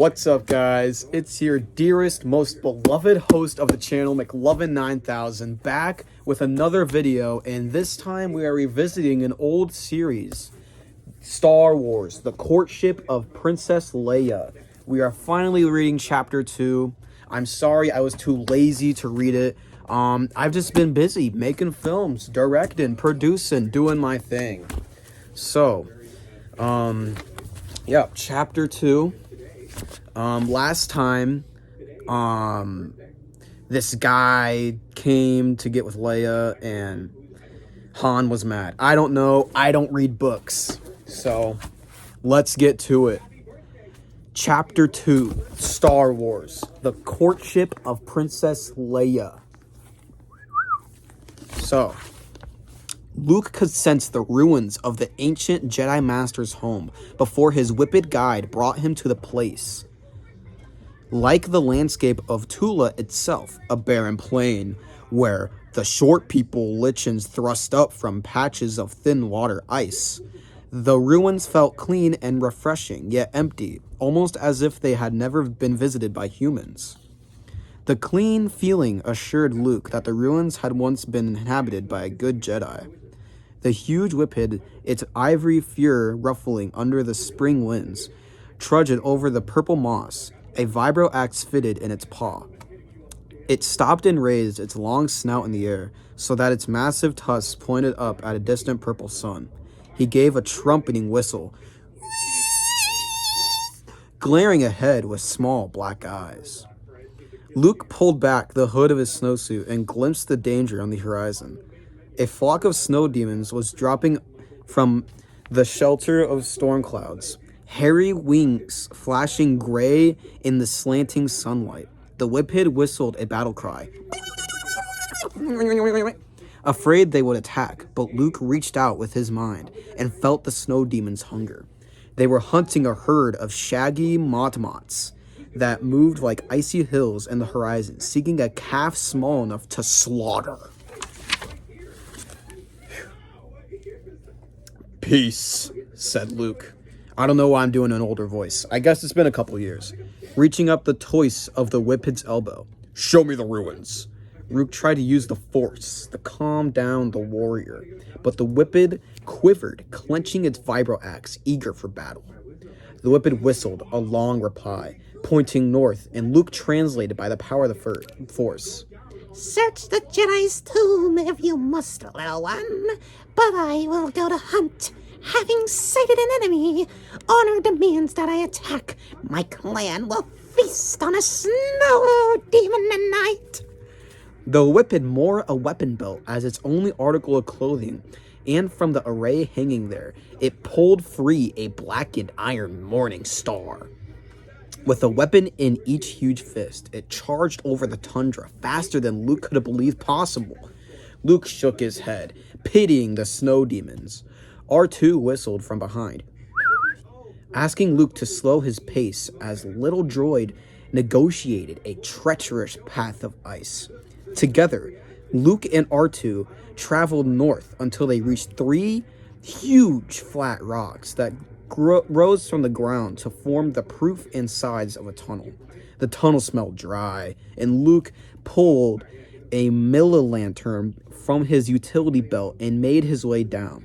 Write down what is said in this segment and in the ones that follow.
What's up, guys? It's your dearest, most beloved host of the channel, McLovin9000, back with another video, and this time we are revisiting an old series, Star Wars, The Courtship of Princess Leia. We are finally reading Chapter 2. I'm sorry I was too lazy to read it. I've just been busy making films, directing, producing, doing my thing. So, yeah, Chapter 2. Last time, this guy came to get with Leia, and Han was mad. I don't know. I don't read books. So, let's get to it. Chapter 2, Star Wars, The Courtship of Princess Leia. So, Luke could sense the ruins of the ancient Jedi Master's home before his whipped guide brought him to the place. Like the landscape of Tula itself, a barren plain where the short people lichens thrust up from patches of thin water ice. The ruins felt clean and refreshing, yet empty, almost as if they had never been visited by humans. The clean feeling assured Luke that the ruins had once been inhabited by a good Jedi. The huge whippet, its ivory fur ruffling under the spring winds, trudged over the purple moss, a vibro axe fitted in its paw. It stopped and raised its long snout in the air, so that its massive tusks pointed up at a distant purple sun. He gave a trumpeting whistle, glaring ahead with small black eyes. Luke pulled back the hood of his snowsuit and glimpsed the danger on the horizon. A flock of snow demons was dropping from the shelter of storm clouds, hairy wings flashing gray in the slanting sunlight. The whippet whistled a battle cry, afraid they would attack, but Luke reached out with his mind and felt the snow demons' hunger. They were hunting a herd of shaggy motmots that moved like icy hills in the horizon, seeking a calf small enough to slaughter. "Peace," said Luke. I don't know why I'm doing an older voice. I guess it's been a couple years. Reaching up the toist of the whippet's elbow. "Show me the ruins." Luke tried to use the force to calm down the warrior, but the whippet quivered, clenching its vibro axe, eager for battle. The whippet whistled a long reply, pointing north, and Luke translated by the power of the force. "Search the Jedi's tomb if you must, little one, but I will go to hunt. Having sighted an enemy, honor demands that I attack. My clan will feast on a snow demon tonight." The whippet wore a weapon belt as its only article of clothing, and from the array hanging there, it pulled free a blackened iron morning star. With a weapon in each huge fist, it charged over the tundra faster than Luke could have believed possible. Luke shook his head, pitying the snow demons. R2 whistled from behind, asking Luke to slow his pace as little droid negotiated a treacherous path of ice. Together, Luke and R2 traveled north until they reached three huge flat rocks that rose from the ground to form the roof and sides of a tunnel. The tunnel smelled dry, and Luke pulled a milli-lantern from his utility belt and made his way down.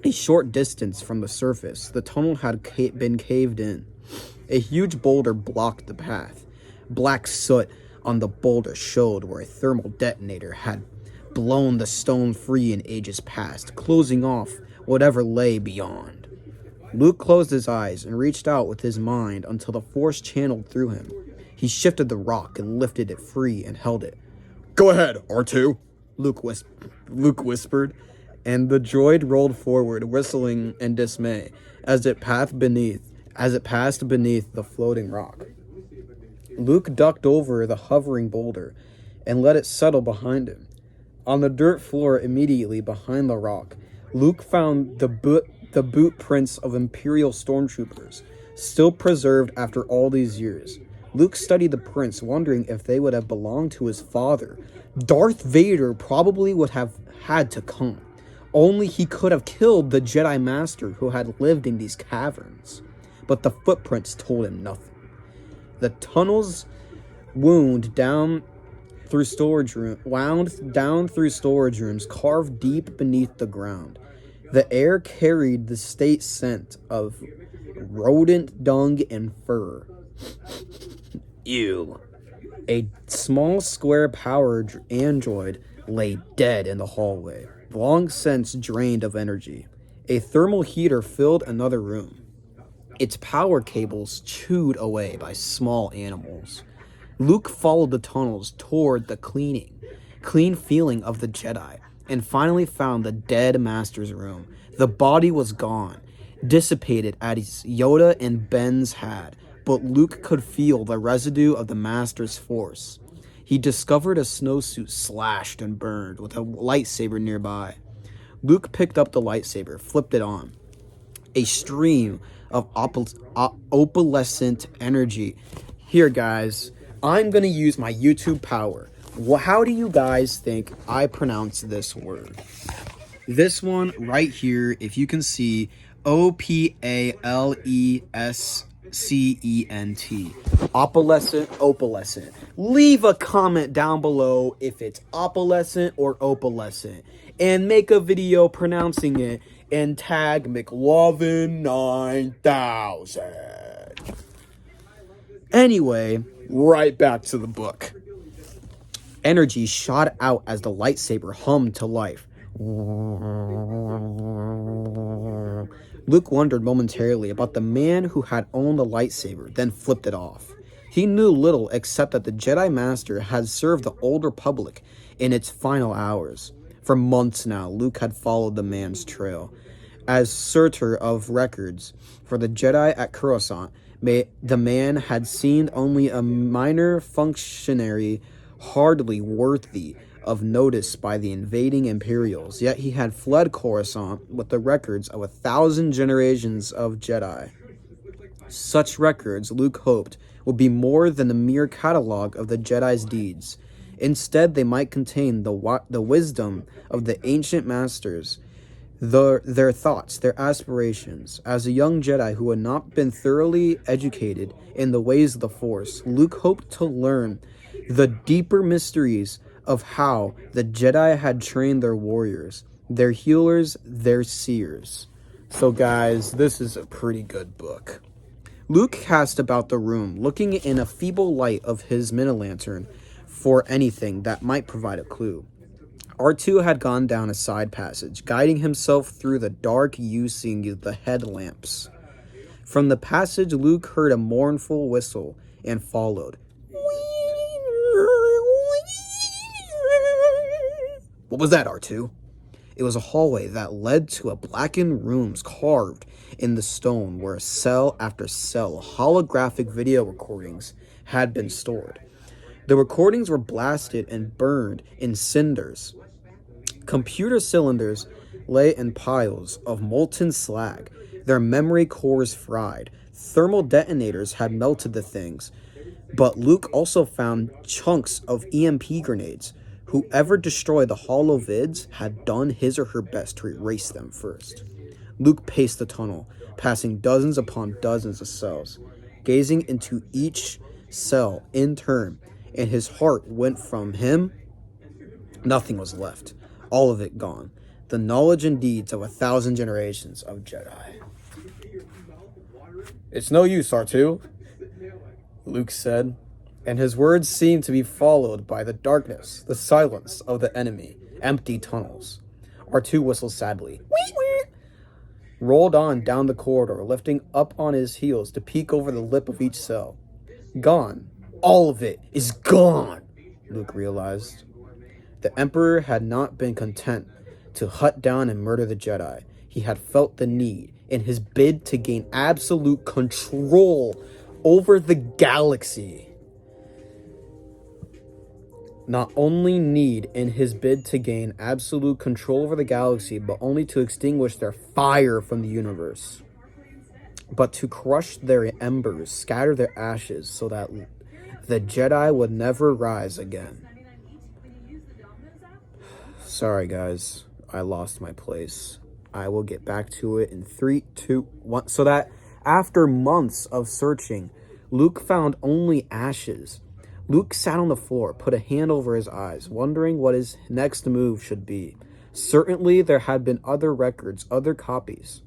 A short distance from the surface, the tunnel had been caved in. A huge boulder blocked the path. Black soot on the boulder showed where a thermal detonator had blown the stone free in ages past, closing off whatever lay beyond. Luke closed his eyes and reached out with his mind until the force channeled through him. He shifted the rock and lifted it free and held it. "Go ahead, R2," Luke whispered, and the droid rolled forward, whistling in dismay as it passed beneath the floating rock. Luke ducked over the hovering boulder and let it settle behind him. On the dirt floor immediately behind the rock, Luke found the boot prints of Imperial stormtroopers, still preserved after all these years. Luke studied the prints, wondering if they would have belonged to his father. Darth Vader probably would have had to come. Only he could have killed the Jedi Master who had lived in these caverns. But the footprints told him nothing. The tunnels wound down through storage rooms carved deep beneath the ground. The air carried the state scent of rodent dung and fur. Ew. A small square powered android lay dead in the hallway, long since drained of energy. A thermal heater filled another room, its power cables chewed away by small animals. Luke followed the tunnels toward the clean feeling of the Jedi, and finally found the dead Master's room. The body was gone, dissipated as Yoda and Ben's had, but Luke could feel the residue of the Master's force. He discovered a snowsuit slashed and burned with a lightsaber nearby. Luke picked up the lightsaber, flipped it on. A stream of opalescent energy. Here, guys, I'm going to use my YouTube power. How do you guys think I pronounce this word? This one right here, if you can see, Opalescent. Opalescent. Leave a comment down below if it's opalescent or opalescent. And make a video pronouncing it and tag McLovin9000. Anyway, right back to the book. Energy shot out as the lightsaber hummed to life. Luke wondered momentarily about the man who had owned the lightsaber, then flipped it off. He knew little except that the Jedi Master had served the Old Republic in its final hours. For months now, Luke had followed the man's trail. As searcher of records for the Jedi at Coruscant, the man had seemed only a minor functionary, hardly worthy of notice by the invading Imperials, yet he had fled Coruscant with the records of 1,000 generations of Jedi. Such records, Luke hoped, would be more than the mere catalog of the Jedi's deeds. Instead, they might contain the wisdom of the ancient masters, their thoughts, their aspirations. As a young Jedi who had not been thoroughly educated in the ways of the Force, Luke hoped to learn the deeper mysteries of how the Jedi had trained their warriors, their healers, their seers. So guys, this is a pretty good book. Luke cast about the room, looking in a feeble light of his mini-lantern for anything that might provide a clue. R2 had gone down a side passage, guiding himself through the dark using the headlamps. From the passage, Luke heard a mournful whistle and followed. What was that, R2? It was a hallway that led to a blackened rooms carved in the stone where cell after cell holographic video recordings had been stored. The recordings were blasted and burned in cinders. Computer cylinders lay in piles of molten slag, their memory cores fried. Thermal detonators had melted the things, but Luke also found chunks of EMP grenades. Whoever destroyed the holo vids had done his or her best to erase them first. Luke paced the tunnel, passing dozens upon dozens of cells, gazing into each cell in turn, and his heart went from him. Nothing was left, all of it gone. The knowledge and deeds of 1,000 generations of Jedi. It's no use, R2, Luke said, and his words seemed to be followed by the darkness, the silence of the enemy, empty tunnels. R2 whistled sadly, rolled on down the corridor, lifting up on his heels to peek over the lip of each cell. Gone. All of it is gone, Luke realized. The Emperor had not been content to hunt down and murder the Jedi. He had felt the need, in his bid to gain absolute control over the galaxy. Not only need in his bid to gain absolute control over the galaxy, but only to extinguish their fire from the universe. But to crush their embers, scatter their ashes, so that the Jedi would never rise again. Sorry guys, I lost my place. I will get back to it in 3, 2, 1. So that after months of searching, Luke found only ashes. Luke sat on the floor, put a hand over his eyes, wondering what his next move should be. Certainly there had been other records, other copies.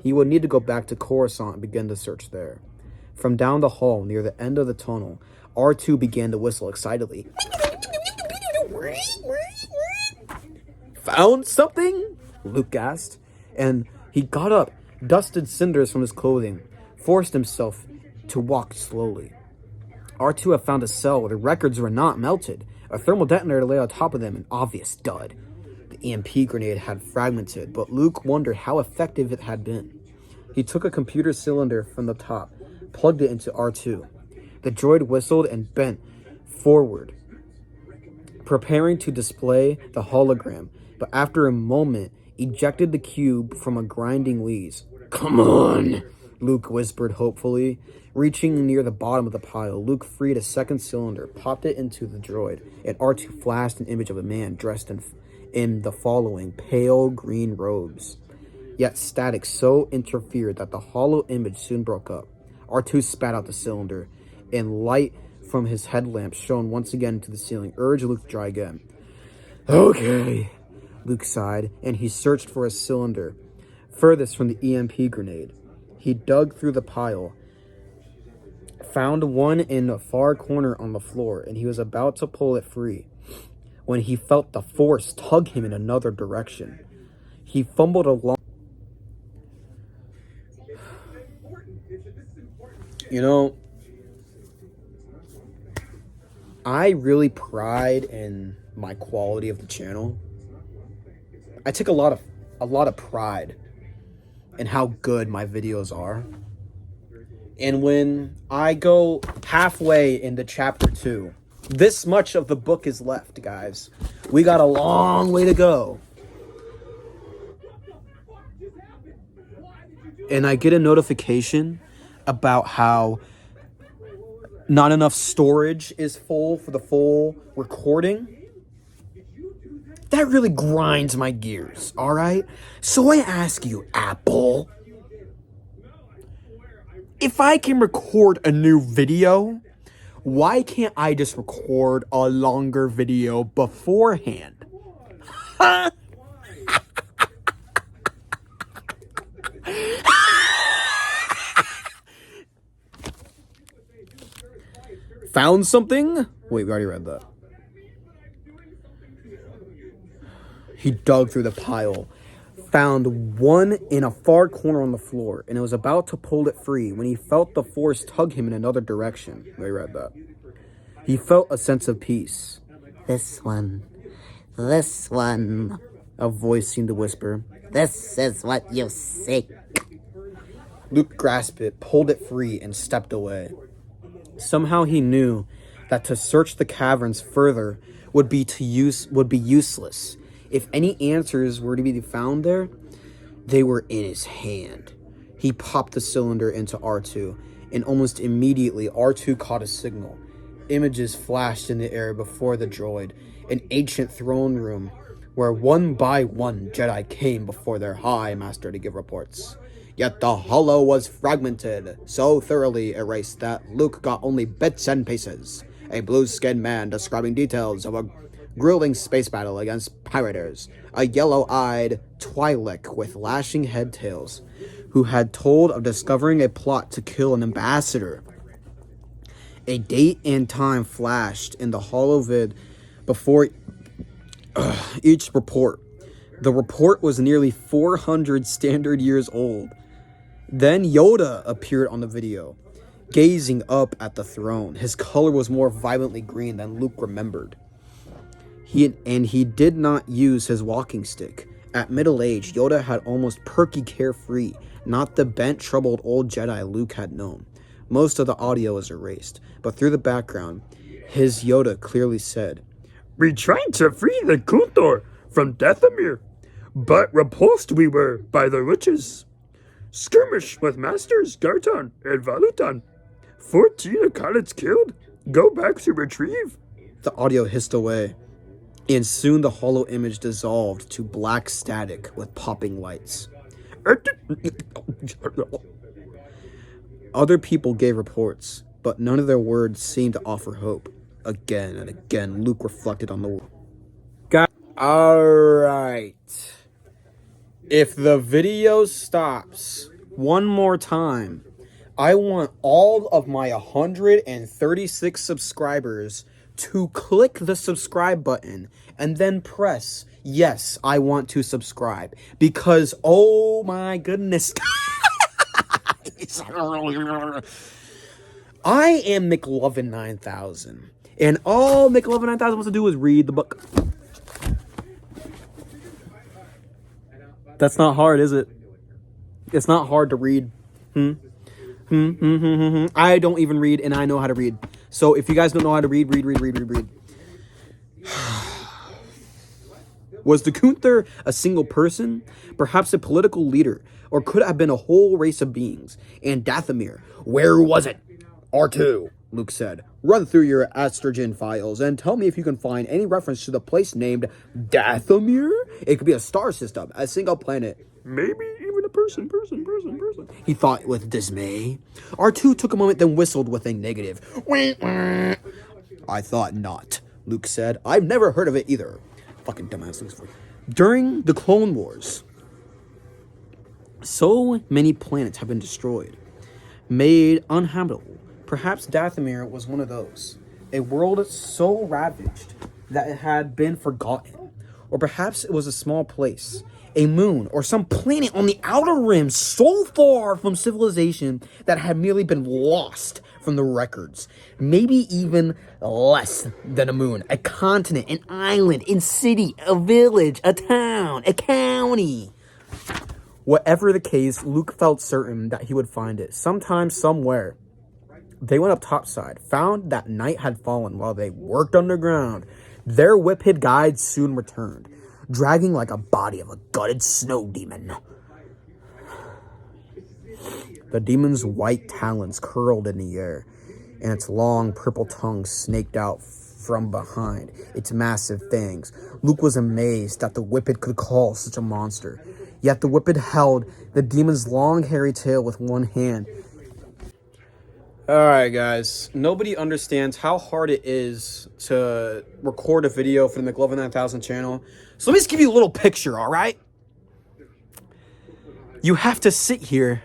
He would need to go back to Coruscant and begin the search there. From down the hall, near the end of the tunnel, R2 began to whistle excitedly. Found something? Luke asked, and he got up, dusted cinders from his clothing, forced himself to walk slowly. R2 had found a cell where the records were not melted. A thermal detonator lay on top of them, an obvious dud. The EMP grenade had fragmented, but Luke wondered how effective it had been. He took a computer cylinder from the top, plugged it into R2. The droid whistled and bent forward, preparing to display the hologram, but after a moment, ejected the cube from a grinding wheeze. Come on, Luke whispered hopefully. Reaching near the bottom of the pile, Luke freed a second cylinder, popped it into the droid, and R2 flashed an image of a man dressed in the following pale green robes. Yet static so interfered that the hollow image soon broke up. R2 spat out the cylinder, and light from his headlamp shone once again into the ceiling, urged Luke to try again. Okay, Luke sighed, and he searched for a cylinder furthest from the EMP grenade. He dug through the pile, found one in a far corner on the floor, and he was about to pull it free when he felt the force tug him in another direction. He fumbled along. You know, I really pride in my quality of the channel. I take a lot of pride in how good my videos are. And when I go halfway into chapter 2, this much of the book is left, guys. We got a long way to go. And I get a notification about how not enough storage is full for the full recording. That really grinds my gears, all right? So I ask you, Apple, if I can record a new video, why can't I just record a longer video beforehand? Found something? Wait, we already read that. He dug through the pile, found one in a far corner on the floor, and was about to pull it free when he felt the force tug him in another direction. We read that. He felt a sense of peace. This one, A voice seemed to whisper. this is what you seek. Luke grasped it, pulled it free, and stepped away. Somehow he knew that to search the caverns further would be useless. If any answers were to be found there, they were in his hand. He popped the cylinder into R2, and almost immediately R2 caught a signal. Images flashed in the air before the droid, an ancient throne room where one by one Jedi came before their High Master to give reports. Yet the hollow was fragmented, so thoroughly erased that Luke got only bits and pieces. A blue-skinned man describing details of a grueling space battle against pirators, a yellow-eyed Twi'lek with lashing head tails, who had told of discovering a plot to kill an ambassador. A date and time flashed in the holovid before each report. The report was nearly 400 standard years old. Then Yoda appeared on the video, gazing up at the throne. His color was more violently green than Luke remembered. He did not use his walking stick. At middle age, Yoda had almost perky carefree, not the bent, troubled old Jedi Luke had known. Most of the audio was erased, but through the background, his Yoda clearly said, "We tried to free the Kuntor from Dathomir, but repulsed we were by the witches. Skirmish with Masters Garton and Valutan. 14 Akalids killed. Go back to retrieve." The audio hissed away, and soon the hollow image dissolved to black static with popping lights. Other people gave reports. but none of their words seemed to offer hope. Again and again, Luke reflected on the... Alright. If the video stops one more time, I want all of my 136 subscribers to click the subscribe button and then press yes, I want to subscribe. Because, oh my goodness. I am McLovin 9000. And all McLovin 9000 wants to do is read the book. That's not hard, is it? It's not hard to read. I don't even read, and I know how to read. So if you guys don't know how to read. Was the Gunther a single person? Perhaps a political leader? Or could it have been a whole race of beings? And Dathomir, where was it? R2, Luke said. Run through your estrogen files and tell me if you can find any reference to the place named Dathomir. It could be a star system, a single planet, maybe even a person. He thought with dismay. R2 took a moment, then whistled with a negative. I thought not, Luke said. I've never heard of it either. Fucking dumbass Luke's voice. During the Clone Wars, so many planets have been destroyed, made uninhabitable. Perhaps Dathomir was one of those. A world so ravaged that it had been forgotten. Or perhaps it was a small place, a moon, or some planet on the outer rim so far from civilization that had merely been lost from the records. Maybe even less than a moon, a continent, an island, a city, a village, a town, a county. Whatever the case, Luke felt certain that he would find it, sometime, somewhere. They went up topside, found that night had fallen while they worked underground. Their whip-hid guide soon returned, dragging like a body of a gutted snow demon. The demon's white talons curled in the air, and its long purple tongue snaked out from behind its massive fangs. Luke was amazed that the whip-hid could call such a monster. Yet the whip-hid held the demon's long hairy tail with one hand. Alright guys, nobody understands how hard it is to record a video for the McLovin 9000 channel. So let me just give you a little picture, alright? You have to sit here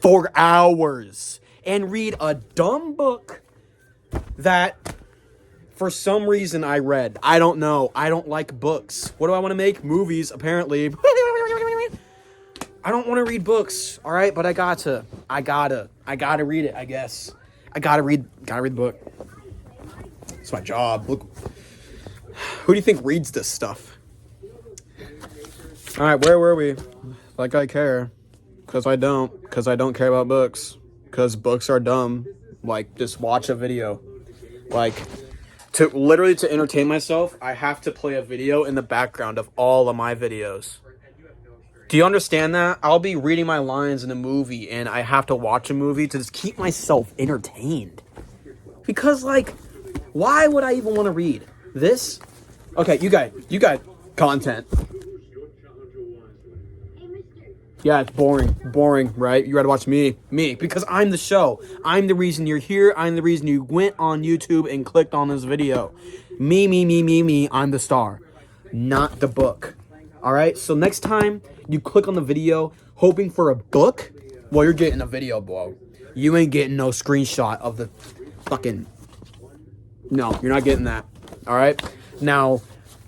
for hours and read a dumb book that for some reason I read. I don't know. I don't like books. What do I want to make? Movies, apparently. I don't want to read books, all right? But I gotta read it, I guess. I gotta read the book. It's my job. Look, who do you think reads this stuff? All right, where were we? Like I care, because I don't care about books, because books are dumb. Like, just watch a video. Like, to entertain myself, I have to play a video in the background of all of my videos. Do you understand that? I'll be reading my lines in a movie and I have to watch a movie to just keep myself entertained. Because, like, why would I even want to read this? Okay, you got content. Yeah, it's boring, right? You gotta watch me, because I'm the show. I'm the reason you're here. I'm the reason you went on YouTube and clicked on this video. Me, I'm the star, not the book. All right, so next time you click on the video hoping for a book, well, you're getting a video, bro. You ain't getting no screenshot of the fucking... No, you're not getting that. All right? Now,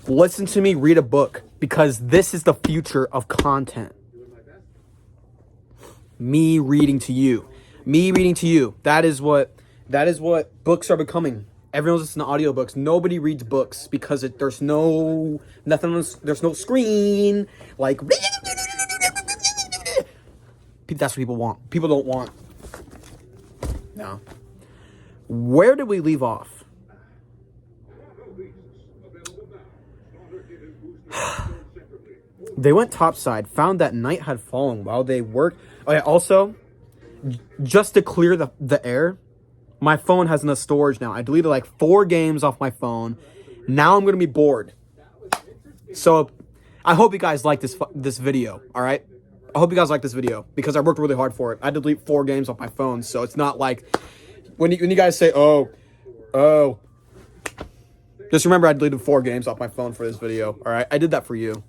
listen to me read a book, because this is the future of content. Me reading to you. That is what books are becoming. Everyone's listening to audiobooks. Nobody reads books because there's no screen. Like, that's what people want. People don't want. No. Where did we leave off? They went topside, found that night had fallen while they worked. Oh yeah, also, just to clear the air, my phone has enough storage now. I deleted like 4 games off my phone. Now I'm going to be bored. So I hope you guys like this video, all right? I hope you guys like this video because I worked really hard for it. I had to delete 4 games off my phone, so it's not like When you guys say, oh. Just remember I deleted 4 games off my phone for this video, alright? I did that for you.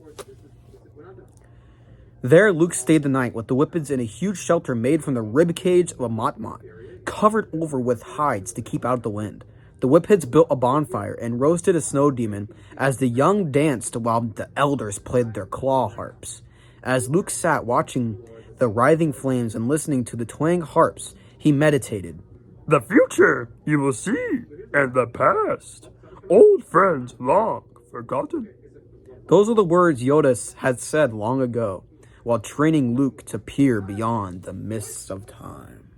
There, Luke stayed the night with the Whippets in a huge shelter made from the rib cage of a Motmot, covered over with hides to keep out the wind. The Whippets built a bonfire and roasted a snow demon as the young danced while the elders played their claw harps. As Luke sat watching the writhing flames and listening to the twang harps, he meditated. The future you will see, and the past, old friends long forgotten. Those are the words Yoda had said long ago, while training Luke to peer beyond the mists of time.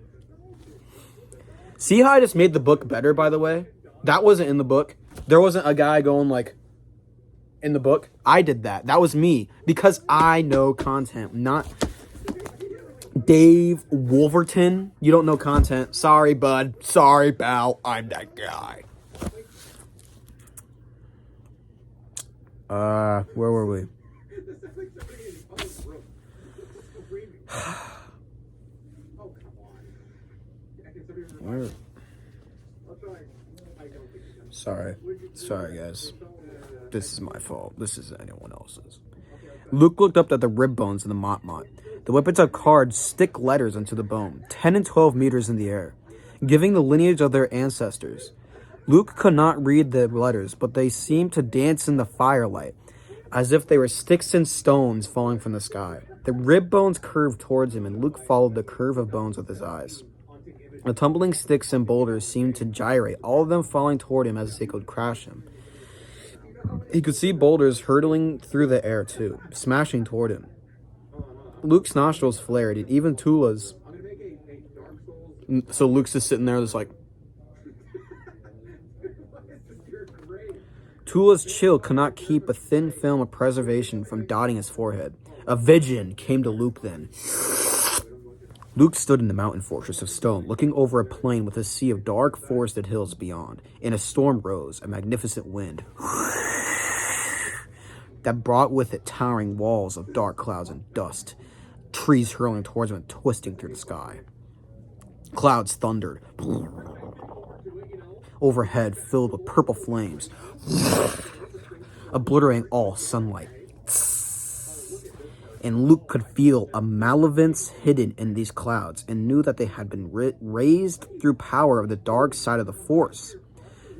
See how I just made the book better, by the way? That wasn't in the book. There wasn't a guy going like, in the book. I did that. That was me. Because I know content, not Dave Wolverton. You don't know content. Sorry, bud. Sorry, pal. I'm that guy. Where were we? Where? Sorry, guys. This is my fault. This isn't anyone else's. Luke looked up at the rib bones in the Motmot. The Whippets had carved stick letters into the bone, 10 and 12 meters in the air, giving the lineage of their ancestors. Luke could not read the letters, but they seemed to dance in the firelight, as if they were sticks and stones falling from the sky. The rib bones curved towards him, and Luke followed the curve of bones with his eyes. The tumbling sticks and boulders seemed to gyrate, all of them falling toward him as they could crash him. He could see boulders hurtling through the air, too, smashing toward him. Luke's nostrils flared, and even Tula's. So Luke's just sitting there, just like. Tula's chill could not keep a thin film of preservation from dotting his forehead. A vision came to Luke then. Luke stood in the mountain fortress of stone, looking over a plain with a sea of dark forested hills beyond, and a storm rose, a magnificent wind that brought with it towering walls of dark clouds and dust, trees hurling towards him and twisting through the sky. Clouds thundered overhead, filled with purple flames, obliterating all sunlight. And Luke could feel a malevolence hidden in these clouds and knew that they had been raised through power of the dark side of the Force.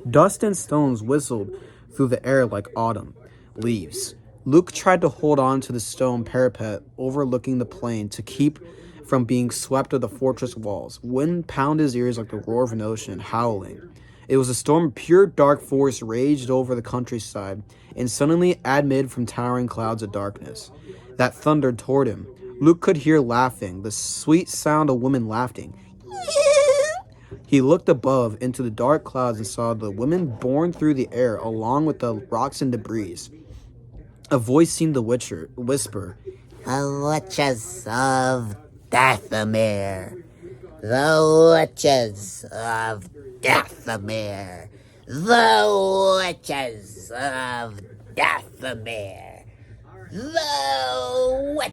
Dust and stones whistled through the air like autumn leaves. Luke tried to hold on to the stone parapet overlooking the plain to keep from being swept of the fortress walls. Wind pounded his ears like the roar of an ocean, howling. It was a storm of pure dark force raged over the countryside, and suddenly amid from towering clouds of darkness that thundered toward him, Luke could hear laughing, the sweet sound of women laughing. He looked above into the dark clouds and saw the women borne through the air along with the rocks and debris. A voice seemed to whisper, The witches of Dathomir. The witches of Dathomir. The witches of Dathomir. The witches.